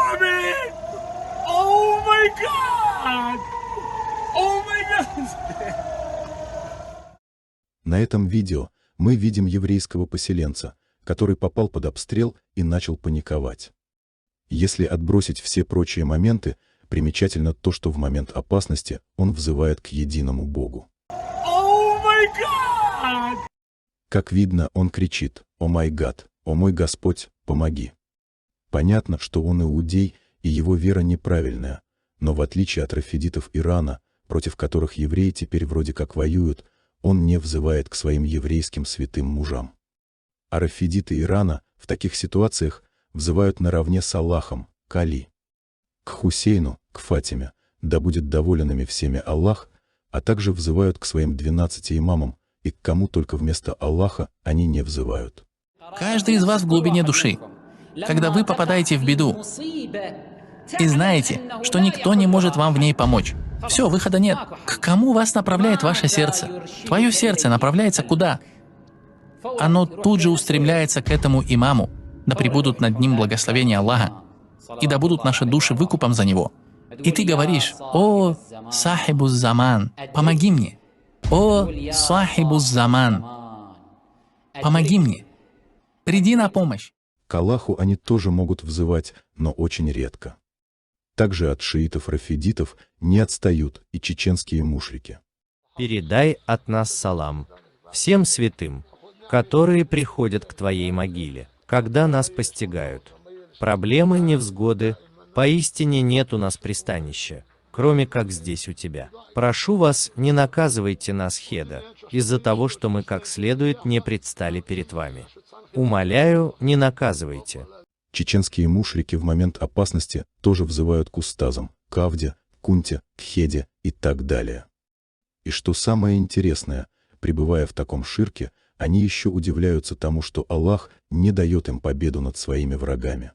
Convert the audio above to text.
coming! Oh my God! Oh my God! На этом видео мы видим еврейского поселенца, который попал под обстрел и начал паниковать. Если отбросить все прочие моменты, примечательно то, что в момент опасности он взывает к единому Богу. Oh my God! Как видно, он кричит: «О май гад! О мой Господь, помоги!» Понятно, что он иудей, и его вера неправильная, но в отличие от рафидитов Ирана, против которых евреи теперь вроде как воюют, он не взывает к своим еврейским святым мужам. А рафидиты Ирана в таких ситуациях взывают наравне с Аллахом, к Али, к Хусейну, к Фатиме, да будет доволен ими всеми Аллах, а также взывают к своим 12 имамам, и к кому только вместо Аллаха они не взывают. Каждый из вас в глубине души, когда вы попадаете в беду и знаете, что никто не может вам в ней помочь, все, выхода нет. К кому вас направляет ваше сердце? Твое сердце направляется куда? Оно тут же устремляется к этому имаму, да пребудут над ним благословения Аллаха, и да будут наши души выкупом за него. И ты говоришь: «О, сахибу заман, помоги мне! О, сахибу заман, помоги мне! Приди на помощь!» К Аллаху они тоже могут взывать, но очень редко. Также от шиитов-рафидитов не отстают и чеченские мушрики. Передай от нас салам всем святым, которые приходят к твоей могиле, когда нас постигают. Проблемы, невзгоды, поистине нет у нас пристанища, кроме как здесь у тебя. Прошу вас, не наказывайте нас, Хеда, из-за того, что мы как следует не предстали перед вами. Умоляю, не наказывайте. Чеченские мушрики в момент опасности тоже взывают к устазам, к Авде, Кунте, к Хеде и так далее. И что самое интересное, пребывая в таком ширке, они еще удивляются тому, что Аллах не дает им победу над своими врагами.